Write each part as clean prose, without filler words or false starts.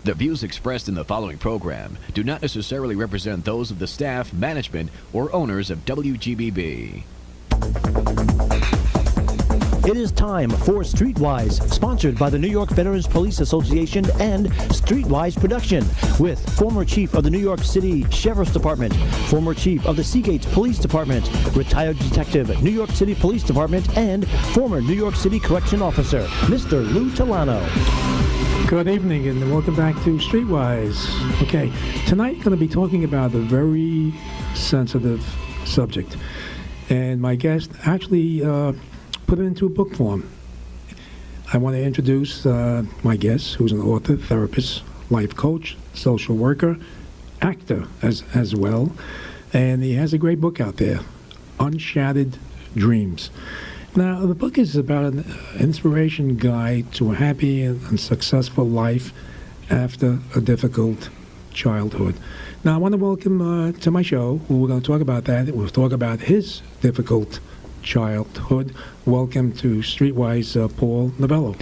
The views expressed in the following program do not necessarily represent those of the staff, management, or owners of WGBB. It is time for Streetwise, sponsored by the New York Veterans Police Association and Streetwise Production, with former Chief of the New York City Sheriff's Department, former Chief of the Seagates Police Department, retired Detective, New York City Police Department, and former New York City Correction Officer, Mr. Lou Telano. Good evening and welcome back to Streetwise. Okay, tonight I'm going to be talking about a very sensitive subject. And my guest actually put it into a book form. I want to introduce my guest, who's an author, therapist, life coach, social worker, actor as well. And he has a great book out there, Unshattered Dreams. Now, the book is about an inspiration guide to a happy and successful life after a difficult childhood. Now, I want to welcome to my show, we're going to talk about that. We'll talk about his difficult childhood. Welcome to Streetwise, Paul Novello.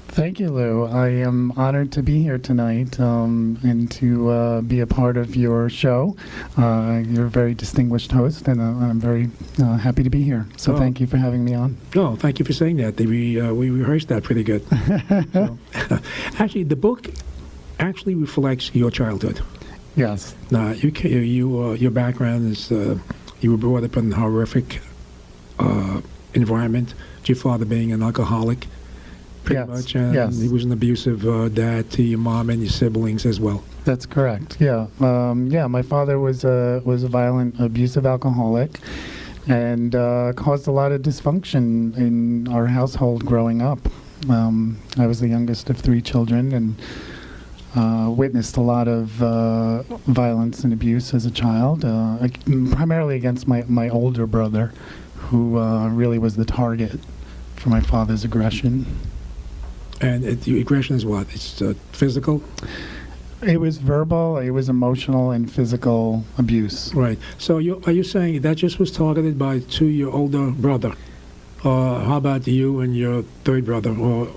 Thank you, Lou. I am honored to be here tonight and to be a part of your show. You're a very distinguished host, and I'm very happy to be here. So thank you for having me on. Oh, thank you for saying that. We rehearsed that pretty good. So, actually, the book actually reflects your childhood. Yes. Now, your background is you were brought up in a horrific environment. Your father being an alcoholic, pretty much, and he was an abusive dad to your mom and your siblings as well. That's correct. Yeah. My father was a violent, abusive alcoholic, and caused a lot of dysfunction in our household growing up. I was the youngest of three children, and witnessed a lot of violence and abuse as a child, primarily against my older brother, who really was the target for my father's aggression. And the aggression is what? It's physical? It was verbal, it was emotional, and physical abuse. Right. So are you saying that just was targeted to your older brother? How about you and your third brother? Or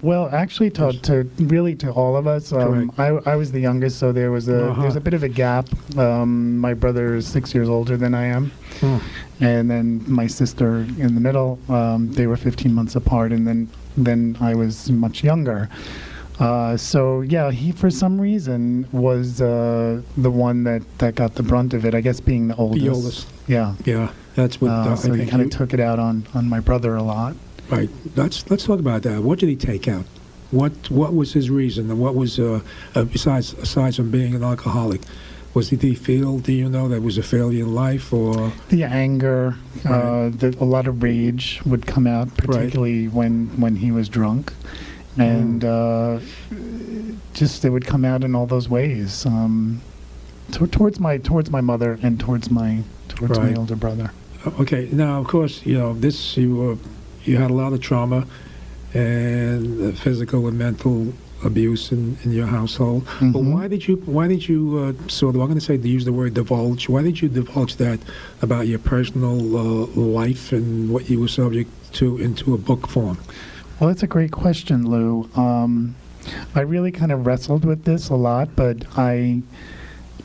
well, actually, to all of us. I was the youngest, so there's a bit of a gap. My brother is 6 years older than I am, and then my sister in the middle. They were 15 months apart, and then I was much younger. So yeah, he for some reason was the one that got the brunt of it. I guess being the oldest. The oldest. Yeah. Yeah, that's what. So he kind of took it out on my brother a lot. Right. Let's talk about that. What did he take out? What was his reason? And what was aside from being an alcoholic? Did he feel? Do you know that was a failure in life, or the anger? A lot of rage would come out, particularly when he was drunk, and just it would come out in all those ways. Towards my mother and towards my older brother. Okay. Now, of course, you had a lot of trauma and physical and mental abuse in your household. Mm-hmm. But why did you sort of, I'm going to say, to use the word divulge, why did you divulge that about your personal life and what you were subject to into a book form? Well, that's a great question, Lou. I really kind of wrestled with this a lot, but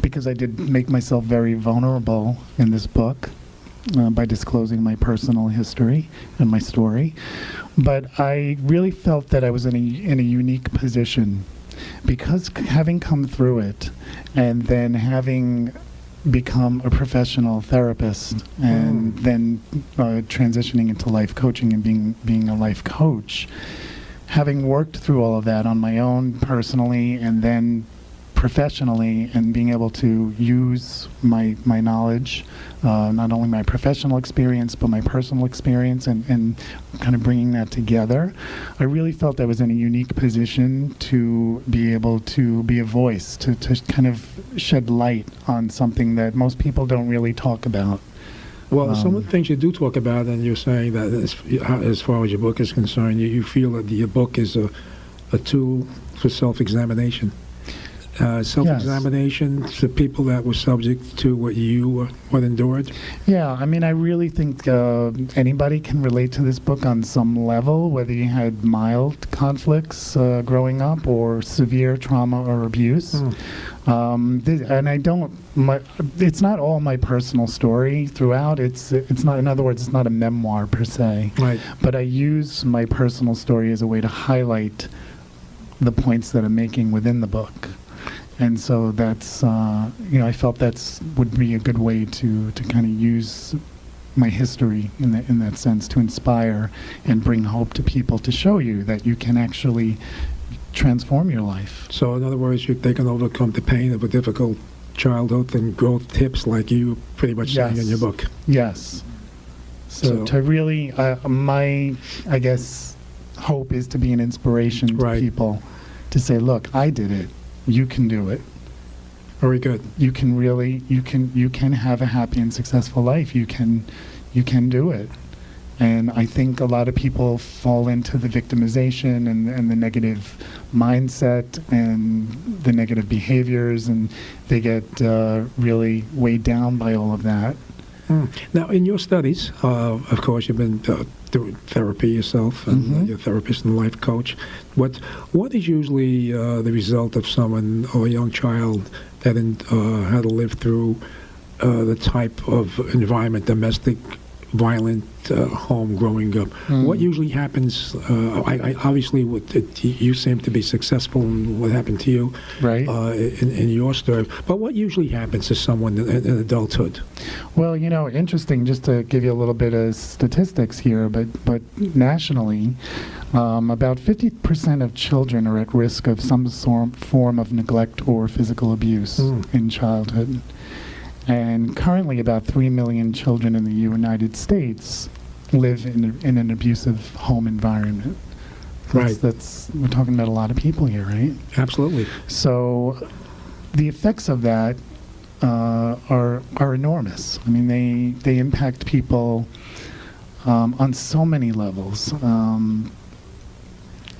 because I did make myself very vulnerable in this book, by disclosing my personal history and my story. But I really felt that I was in a unique position because having come through it and then having become a professional therapist and then transitioning into life coaching and being a life coach, having worked through all of that on my own personally and then professionally, and being able to use my knowledge, not only my professional experience but my personal experience, and kind of bringing that together, I really felt I was in a unique position to be able to be a voice, to kind of shed light on something that most people don't really talk about. Well, some of the things you do talk about, and you're saying that as far as your book is concerned, you feel that your book is a tool for self-examination. self-examination to people that were subject to what you endured? Yeah, I mean, I really think anybody can relate to this book on some level, whether you had mild conflicts growing up or severe trauma or abuse. And I don't. It's not all my personal story throughout. It's not. In other words, it's not a memoir per se. Right. But I use my personal story as a way to highlight the points that I'm making within the book. And so that's, I felt would be a good way to kind of use my history in that sense to inspire and bring hope to people, to show you that you can actually transform your life. So in other words, they can overcome the pain of a difficult childhood and growth tips like you pretty much saying in your book. Yes. So to really, my, I guess, hope is to be an inspiration to people to say, look, I did it. You can do it. Very good. You can really, you can have a happy and successful life. You can do it. And I think a lot of people fall into the victimization and the negative mindset and the negative behaviors, and they get really weighed down by all of that. Now, in your studies, of course, you've been doing therapy yourself, and you're a therapist and life coach. What is usually the result of someone or a young child that had to live through the type of environment, domestic, violent home growing up? What usually happens? Obviously, you seem to be successful in what happened to you, right? In your story. But what usually happens to someone in adulthood? Well, interesting. Just to give you a little bit of statistics here, but nationally, about 50% of children are at risk of some form of neglect or physical abuse in childhood. And currently, about 3 million children in the United States live in an abusive home environment. Right. We're talking about a lot of people here, right? Absolutely. So the effects of that are enormous. I mean, they impact people on so many levels.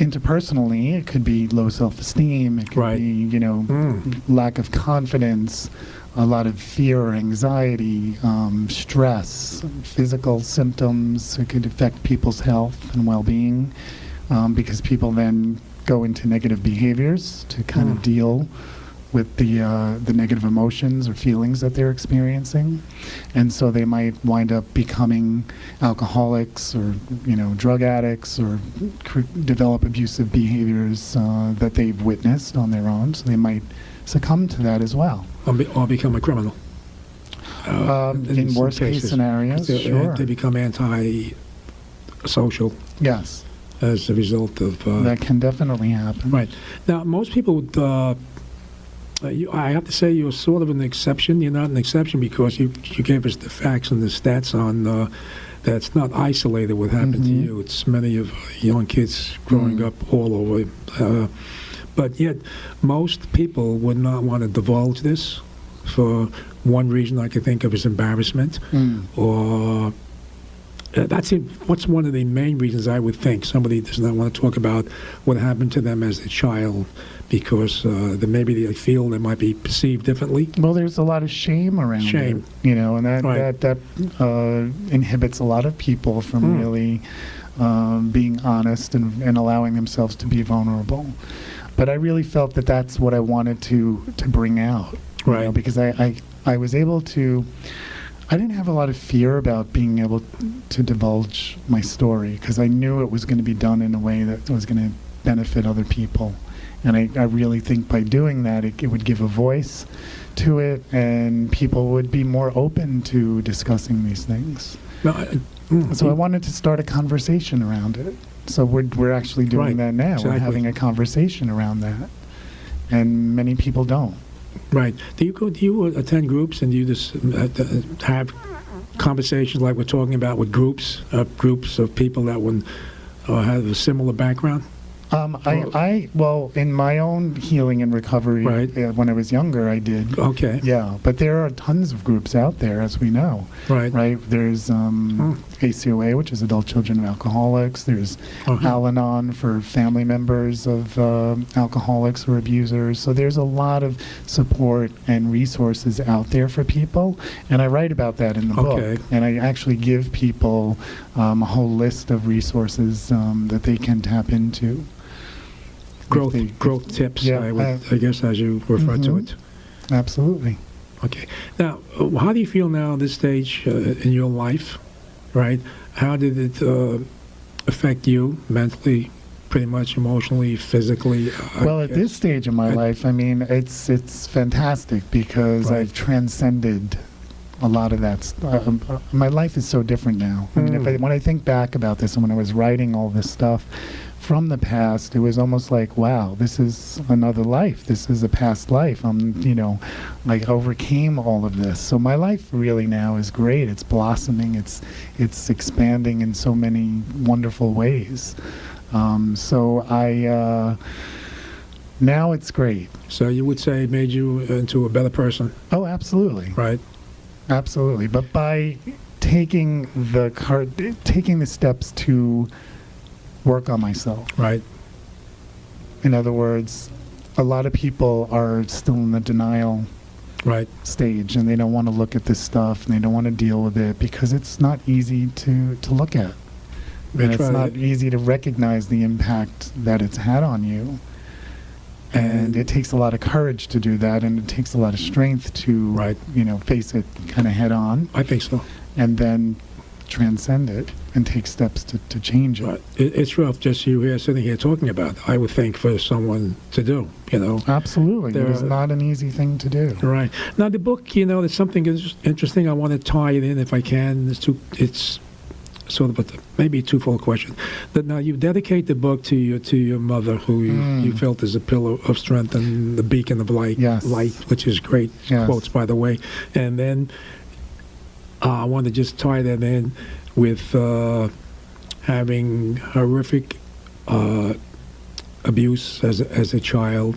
Interpersonally, it could be low self-esteem. It could be, lack of confidence, a lot of fear or anxiety, stress, physical symptoms. It could affect people's health and well-being because people then go into negative behaviors to kind of deal with the negative emotions or feelings that they're experiencing. And so they might wind up becoming alcoholics or, drug addicts, or develop abusive behaviors that they've witnessed on their own. So they might succumb to that as well. Or become a criminal. In worst case scenarios, sure. They become anti-social. Yes. As a result of... that can definitely happen. Right. Now, most people would... I have to say you're sort of an exception. You're not an exception because you gave us the facts and the stats on that it's not isolated what happened to you. It's many of young kids growing up all over. But yet, most people would not want to divulge this for one reason I could think of is embarrassment. Or what's one of the main reasons I would think somebody does not want to talk about what happened to them as a child because maybe they feel they might be perceived differently. Well, there's a lot of shame around it, and that inhibits a lot of people from really being honest and allowing themselves to be vulnerable. But I really felt that that's what I wanted to bring out, because I was able to. I didn't have a lot of fear about being able to divulge my story because I knew it was going to be done in a way that was going to benefit other people. And I really think by doing that, it would give a voice to it, and people would be more open to discussing these things. So I wanted to start a conversation around it. So we're actually doing that now. Exactly. We're having a conversation around that, and many people don't. Right. Do you attend groups and do you just have conversations like we're talking about with groups of people that would have a similar background? Well, in my own healing and recovery, Right. When I was younger, I did. Okay. Yeah, but there are tons of groups out there, as we know. Right. Right. There's ACOA, which is Adult Children of Alcoholics. There's Uh-huh. Al-Anon for family members of alcoholics or abusers. So there's a lot of support and resources out there for people, and I write about that in the Okay. book. And I actually give people a whole list of resources that they can tap into. Growth tips, Yeah, I guess, as you refer to Mhm. it. Absolutely. Okay. Now, how do you feel now at this stage in your life, right? How did it affect you mentally, pretty much emotionally, physically? Well, at this stage of my life, I mean, it's fantastic because Right. I've transcended a lot of that. My life is so different now. I mean, when I think back about this and when I was writing all this stuff from the past, it was almost like, wow, this is another life. This is a past life. I overcame all of this. So my life really now is great. It's blossoming. It's expanding in so many wonderful ways. Now it's great. So you would say it made you into a better person, Oh, absolutely. right? Absolutely. But by taking the steps to work on myself. Right. In other words, a lot of people are still in the denial Right. stage, and they don't want to look at this stuff, and they don't want to deal with it because it's not easy to look at. And That's it's right. not easy to recognize the impact that it's had on you. And it takes a lot of courage to do that, and it takes a lot of strength to, Right. face it kind of head on, I think so. and then transcend it and take steps to change it. Right. It's rough just you here sitting here talking about it, I would think, for someone to do, Absolutely. There It is are- not an easy thing to do. Right. Now, the book, there's something interesting. I want to tie it in if I can. It's sort of maybe a twofold question. That now you dedicate the book to your mother, who you felt is a pillar of strength and the beacon of light, Yes. which is great. Yes. Quotes, by the way. And then I want to just tie that in with having horrific abuse as a child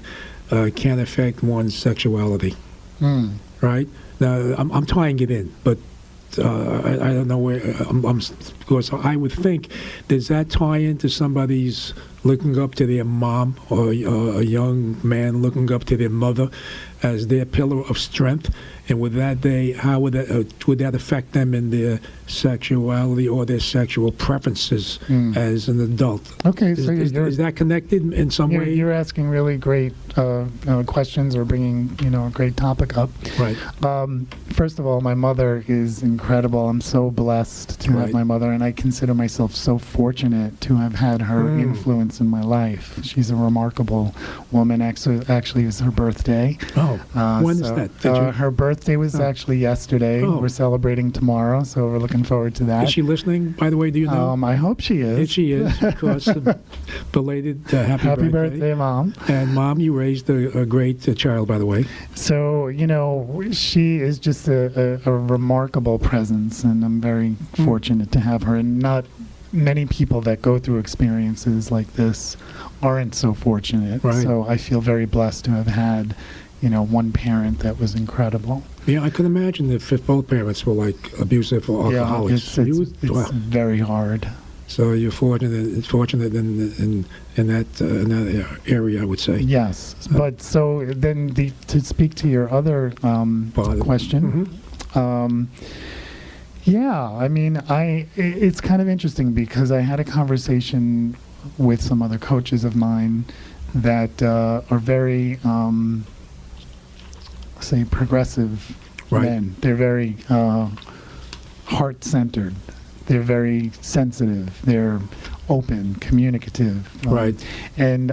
can affect one's sexuality. Mm. Right? Now, I'm tying it in, but I don't know where, because I would think, does that tie into somebody's looking up to their mom, or a young man looking up to their mother as their pillar of strength? And with that, how would that affect them in their sexuality or their sexual preferences as an adult? Okay, so Is that connected in some way? you're asking really great questions, or bringing a great topic up. Right. First of all, my mother is incredible. I'm so blessed to have Right. my mother, and I consider myself so fortunate to have had her influence in my life. She's a remarkable woman. Actually, it was her birthday. Oh, when is So, that? Did you- her birthday was actually yesterday. Oh. We're celebrating tomorrow, so we're looking forward to that. Is she listening, by the way? Do you know? I hope she is. If she is, because belated happy birthday, Mom. And Mom, you raised a great child, by the way. So, she is just a remarkable presence, and I'm very fortunate to have her. And not many people that go through experiences like this aren't so fortunate. Right. So I feel very blessed to have had, one parent that was incredible. Yeah, I could imagine if both parents were like abusive or alcoholics. Yeah, You it's would- wow. very hard. So you're fortunate in that area, I would say. Yes, but so then to speak to your other question. Yeah, I mean, it's kind of interesting because I had a conversation with some other coaches of mine that are very, say, progressive Right. men. They're very heart-centered. They're very sensitive. They're open, communicative. Right. And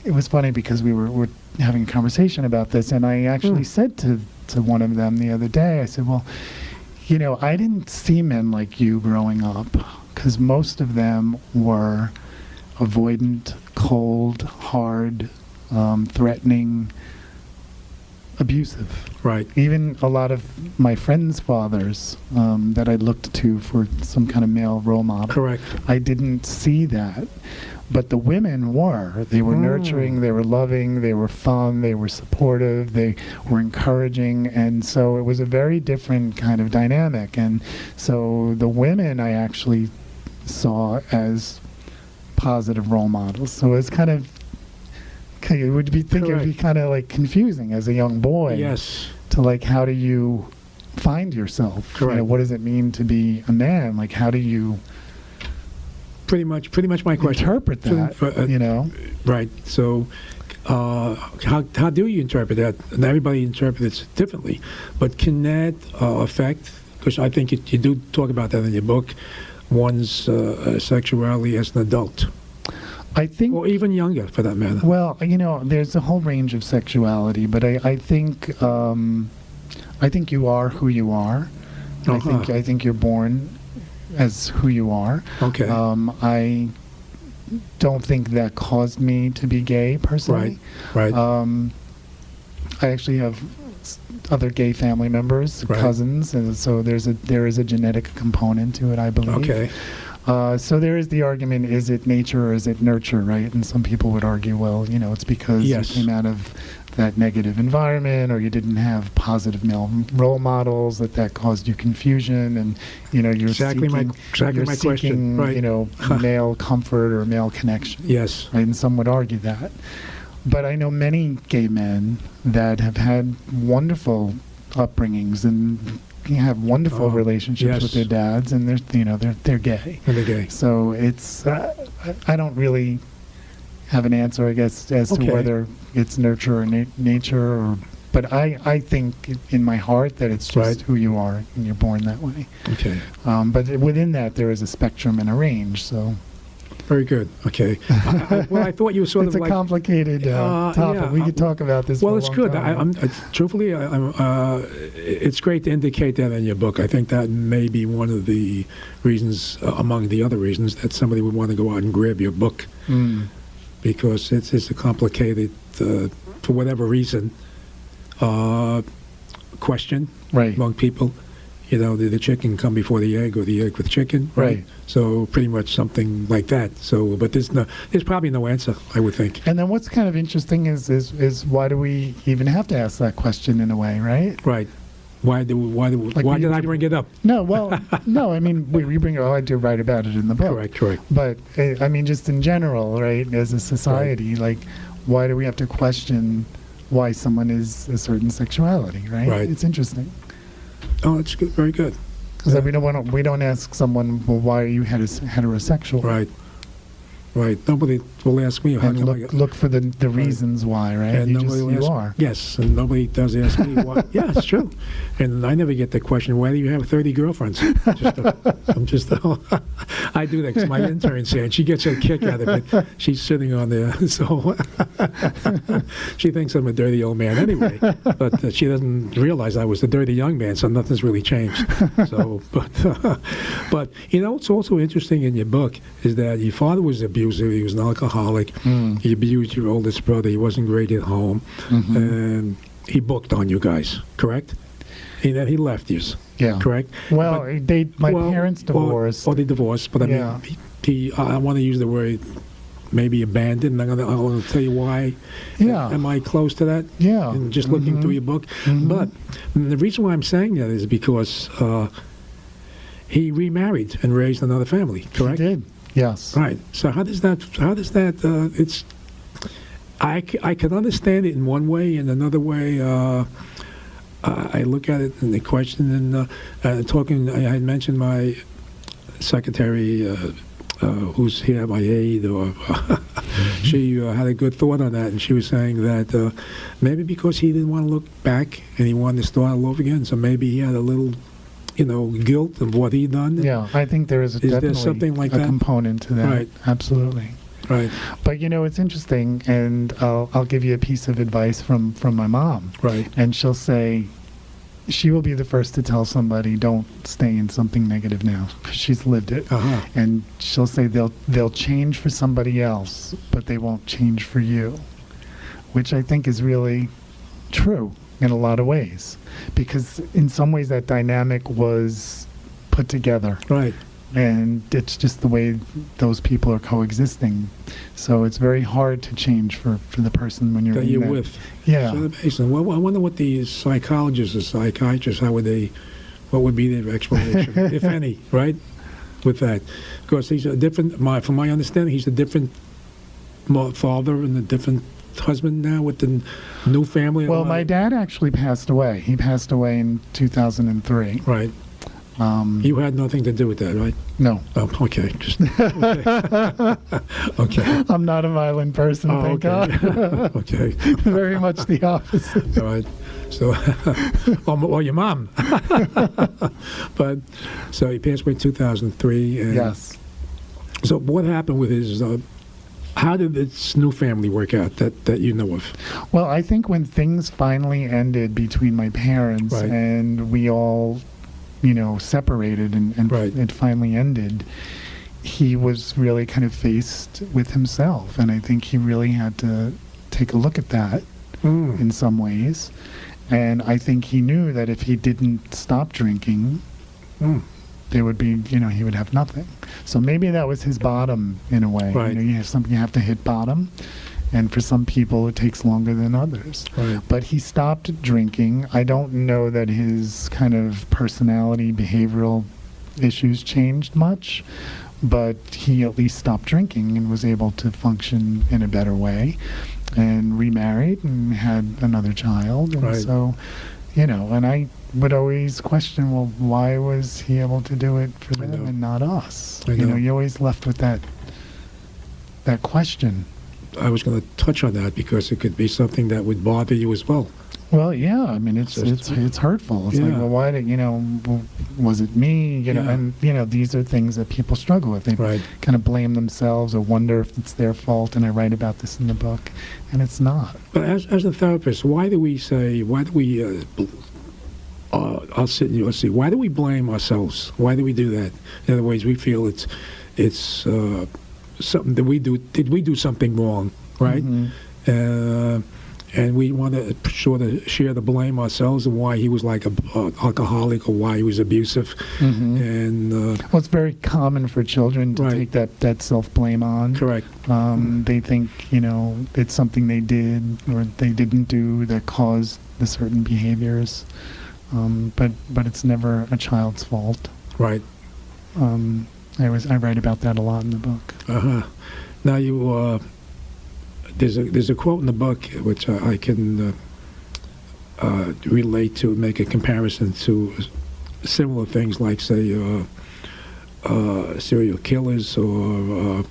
it was funny because we were having a conversation about this, and I actually said to one of them the other day, I said, well, I didn't see men like you growing up, because most of them were avoidant, cold, hard, threatening, abusive. Right. Even a lot of my friends' fathers that I looked to for some kind of male role model. Correct. I didn't see that. but the women were. They were nurturing, they were loving, they were fun, they were supportive, they were encouraging, and so it was a very different kind of dynamic. And so the women I actually saw as positive role models. So it's kind of, it would be think it would be kind of like confusing as a young boy. Yes. To like, how do you find yourself? Correct. You know, what does it mean to be a man? Like, how do you Pretty much my question. interpret that? You know, Right. So, how do you interpret that? And everybody interprets it differently. But can that affect? Because I think you do talk about that in your book, one's sexuality as an adult, I think, or even younger, for that matter. well, you know, there's a whole range of sexuality, but I think you are who you are. I think you're born as who you are. Okay. I don't think that caused me to be gay personally. Right. I actually have other gay family members, Right. cousins, and so there is a genetic component to it, I believe. Okay. So there is the argument: is it nature or is it nurture? Right? And some people would argue, well, you know, it's because Yes. you came out of that negative environment, or you didn't have positive male role models that caused you confusion, and you know, you're Exactly my seeking, question. Right. you know, male comfort or male connection. Yes. Right? And some would argue that. But I know many gay men that have had wonderful upbringings and have wonderful relationships yes. with their dads, and they're gay. And they're gay. So it's I don't really have an answer, I guess, as Okay. to whether it's nurture or nature, or. But I think in my heart that it's just Right. who you are, and you're born that way. Okay. But within that, there is a spectrum and a range. So Very good. Okay. Well, I thought you were sort it's of a like. complicated topic. yeah, We could talk about this. Well, for a it's long good. time. Truthfully, it's great to indicate that in your book. I think that may be one of the reasons, among the other reasons, that somebody would want to go out and grab your book, because it's a complicated, for whatever reason, question Right. among people. You know, did the chicken come before the egg, or the egg with chicken? Right. So pretty much something like that. So, but there's probably no answer, I would think. And then what's kind of interesting is why do we even have to ask that question in a way, right? Right. Why did I bring it up? No, well, no, I mean, we bring it, I do write about it in the book. Correct. But, I mean, just in general, right, as a society, like, why do we have to question why someone is a certain sexuality, right? Right. It's interesting. Oh, that's good. Very good. Because we don't ask someone, well, why are you heterosexual? Right. Nobody will ask me. How And come I got- look for the reasons why, right? And nobody will you ask, are. Yes, and nobody does ask me why. Yeah, it's true. And I never get the question, why do you have 30 girlfriends? I do that because my intern's here, and she gets a kick out of it. She's sitting on there, so she thinks I'm a dirty old man anyway. But she doesn't realize I was a dirty young man, so nothing's really changed. So, but you know, what's also interesting in your book is that your father was abusive. He was an alcoholic. He abused your oldest brother. He wasn't great at home. And he booked on you guys, correct? He left you, Yeah. correct? Well, my Well, parents divorced. Or they divorced, but I mean, Yeah. I want to use the word maybe abandoned. I want to tell you why. Yeah. Am I close to that? Yeah. And just looking through your book. But the reason why I'm saying that is because he remarried and raised another family, correct? He did. Yes. Right. So how does that? It's. I can understand it in one way, and another way, I look at it in the question and talking. I had mentioned my secretary, who's here, my aide, or she had a good thought on that, and she was saying that maybe because he didn't want to look back and he wanted to start all over again, so maybe he had a little, guilt of what he'd done. Yeah, I think there is definitely something like a that? component to that. Right. Absolutely. Right. But it's interesting, and I'll give you a piece of advice from my mom. Right. And she'll say, she will be the first to tell somebody, don't stay in something negative now, because she's lived it. Uh-huh. And she'll say they'll change for somebody else, but they won't change for you, which I think is really true in a lot of ways, because in some ways that dynamic was put together. Right. and it's just the way those people are coexisting. So it's very hard to change for the person when you're that in you're that. with. Yeah. So amazing. Well, I wonder what the psychologists or psychiatrists, what would be their explanation, if any, right? With that, because he's a different. From my understanding, he's a different father and a different husband now with the new family. Well, my dad actually passed away. He passed away in 2003. Right. You had nothing to do with that, right? No. Oh, okay. Just okay. I'm not a violent person, thank God. Okay. Very much the opposite. All right. So, or your mom. But so he passed away in 2003. And Yes. So what happened with his? How did this new family work out that you know of? Well, I think when things finally ended between my parents Right. and we all, separated and Right. it finally ended, he was really kind of faced with himself. And I think he really had to take a look at that in some ways. And I think he knew that if he didn't stop drinking, there would be, he would have nothing. So maybe that was his bottom in a way. Right. You have to hit bottom. And for some people, it takes longer than others. Right. But he stopped drinking. I don't know that his kind of personality, behavioral issues changed much, but he at least stopped drinking and was able to function in a better way and remarried and had another child. And Right. so, and I would always question, well, why was he able to do it for I them know. and not us? I know. You're always left with that question. I was going to touch on that because it could be something that would bother you as well. Well, yeah. I mean, it's Just- hurtful. It's like, Yeah. well, why did was it me? Yeah. And these are things that people struggle with. They Right. kind of blame themselves or wonder if it's their fault. And I write about this in the book, and it's not. But as a therapist, why do we I'll sit and you'll see. Why do we blame ourselves? Why do we do that? In other words, we feel it's something that we do. Did we do something wrong? Right? Mhm. And we want to sort of share the blame ourselves and why he was like a alcoholic or why he was abusive. Mhm. And Well, it's very common for children to Right. take that self-blame on. correct. They think, it's something they did or they didn't do that caused the certain behaviors. But it's never a child's fault. Right. I write about that a lot in the book. Now you there's a quote in the book which I can relate to, make a comparison to similar things like say serial killers or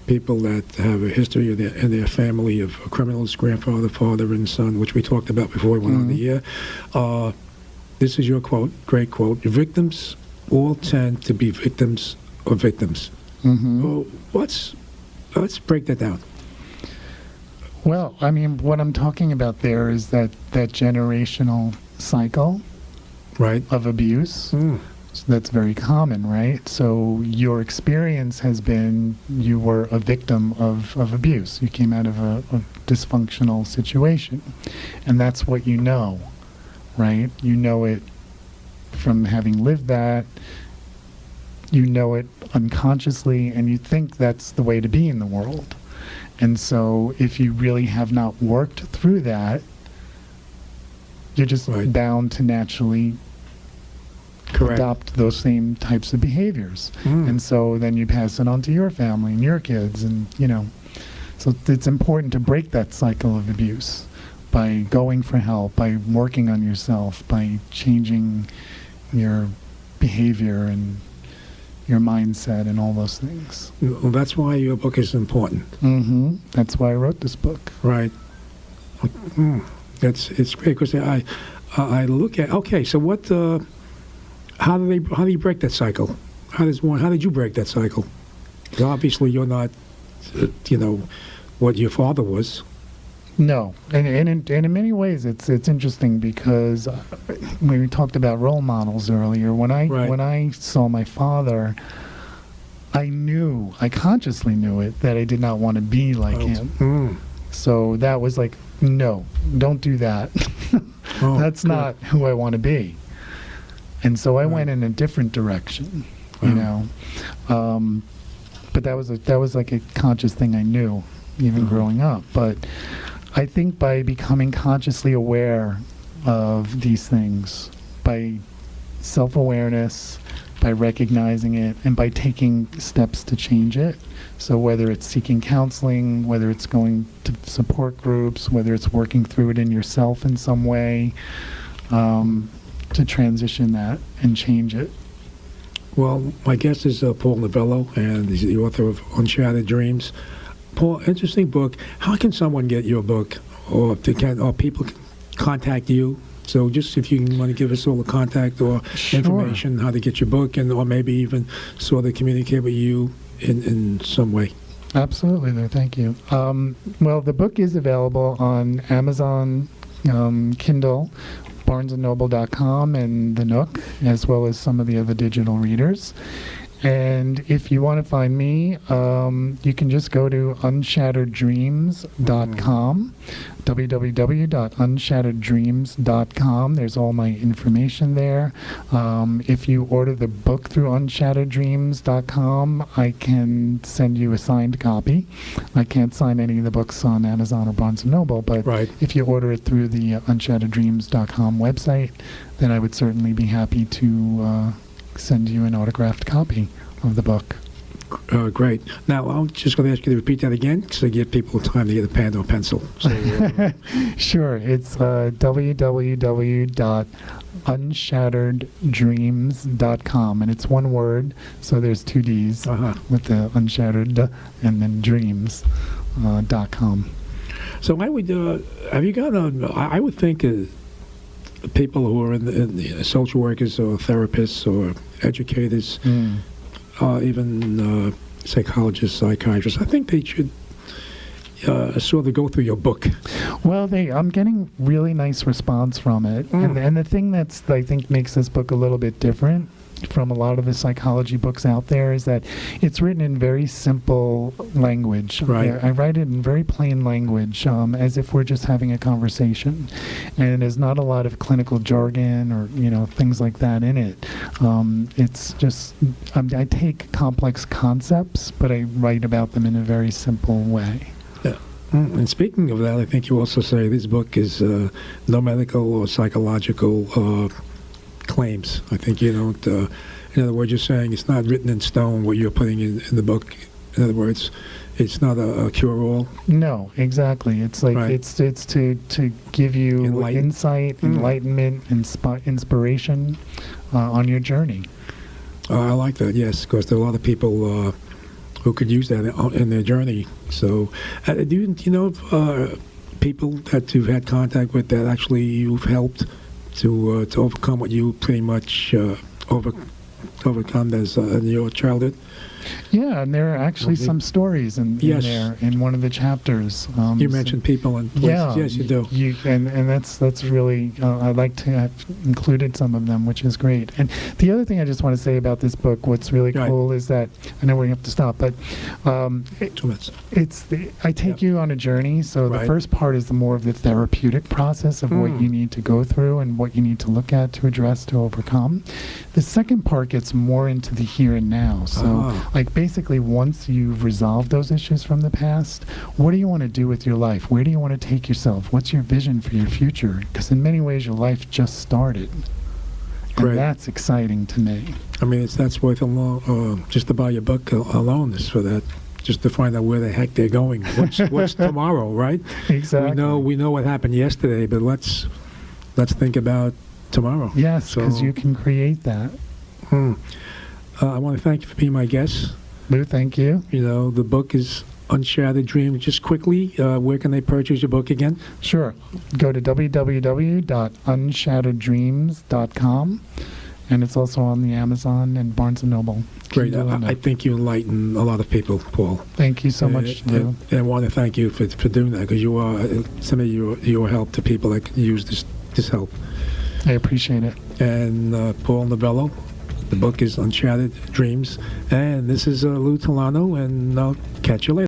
people that have a history in their family of criminals, grandfather, father, and son, which we talked about before we went on the air. This is your quote, great quote. Victims all tend to be victims of victims. Mm-hmm. Well, let's break that down. Well, I mean, what I'm talking about there is that generational cycle Right. of abuse. So that's very common, right? So your experience has been you were a victim of abuse. You came out of a dysfunctional situation. And that's what you know, right? You know it from having lived that. You know it unconsciously, and you think that's the way to be in the world. And so if you really have not worked through that, you're just Right. bound to naturally Correct. adopt those same types of behaviors. And so then you pass it on to your family and your kids, and so it's important to break that cycle of abuse by going for help, by working on yourself, by changing your behavior and your mindset and all those things. Well, that's why your book is important. Mm-hmm. That's why I wrote this book. Right. It's great because I look at, okay, so what how do you break that cycle? How did you break that cycle? 'Cause obviously you're not what your father was. No, and in many ways it's interesting because when we talked about role models earlier, when I saw my father, I consciously knew it, that I did not want to be like him. So that was like, no, don't do that. That's not who I want to be. And so I went in a different direction. you know. But that was like a conscious thing I knew, even growing up. But I think by becoming consciously aware of these things, by self-awareness, by recognizing it, and by taking steps to change it. So whether it's seeking counseling, whether it's going to support groups, whether it's working through it in yourself in some way, to transition that and change it. Well, my guest is Paul Novello, and he's the author of Unshattered Dreams. Paul, interesting book. How can someone get your book, or people can contact you? So just if you want to give us all the contact or information, how to get your book, and or maybe even sort of communicate with you in some way. Absolutely, Lou. Thank you. Well, the book is available on Amazon, Kindle, BarnesandNoble.com, and the Nook, as well as some of the other digital readers. And if you want to find me, you can just go to unshattereddreams.com, www.unshattereddreams.com. There's all my information there. If you order the book through unshattereddreams.com, I can send you a signed copy. I can't sign any of the books on Amazon or Barnes & Noble, but if you order it through the unshattereddreams.com website, then I would certainly be happy to send you an autographed copy of the book. Great. Now, I'm just going to ask you to repeat that again to give people time to get a pen or pencil. So, sure. It's www.unshattereddreams.com, and it's one word, so there's two Ds with the unshattered and then dreams.com. So I would, have you got I would think people who are in the social workers or therapists or educators, even psychologists, psychiatrists, I think they should sort of go through your book. Well, I'm getting really nice response from it. And the thing that's, I think, makes this book a little bit different from a lot of the psychology books out there is that it's written in very simple language. I write it in very plain language, as if we're just having a conversation. And there's not a lot of clinical jargon or, things like that in it. It's just, I take complex concepts, but I write about them in a very simple way. And speaking of that, I think you also say this book is no medical or psychological claims. I think you don't, in other words, you're saying it's not written in stone what you're putting in the book. In other words, it's not a cure-all. No, exactly. It's like it's to give you insight, enlightenment, inspiration on your journey. I like that, yes, because there are a lot of people who could use that in their journey. So do you know people that you've had contact with that actually you've helped to overcome what you pretty much overcome as in your childhood? Yeah, and there are actually some stories in there in one of the chapters. You mentioned people and places. Yes, you do. And that's really I'd like to have included some of them, which is great. And the other thing I just want to say about this book, what's really cool is that I know we have to stop, but I take you on a journey. So the first part is the more of the therapeutic process of what you need to go through and what you need to look at to address, to overcome. The second part gets more into the here and now. So like basically once you've resolved those issues from the past, what do you want to do with your life? Where do you want to take yourself? What's your vision for your future? Because in many ways your life just started. And that's exciting to me. I mean, that's worth just to buy your book alone is for that. Just to find out where the heck they're going. What's tomorrow, right? Exactly. We know what happened yesterday, but let's think about tomorrow. Yes, because you can create that. I want to thank you for being my guest. Lou, thank you. The book is Unshattered Dreams. Just quickly, where can they purchase your book again? Sure. Go to www.unshattereddreams.com, and it's also on the Amazon and Barnes & Noble. Great. I think you enlighten a lot of people, Paul. Thank you so much, Lou. And I want to thank you for doing that, because you are some of your help to people that can use this help. I appreciate it. And Paul Novello. The book is Unshattered Dreams. And this is Lou Telano, and I'll catch you later.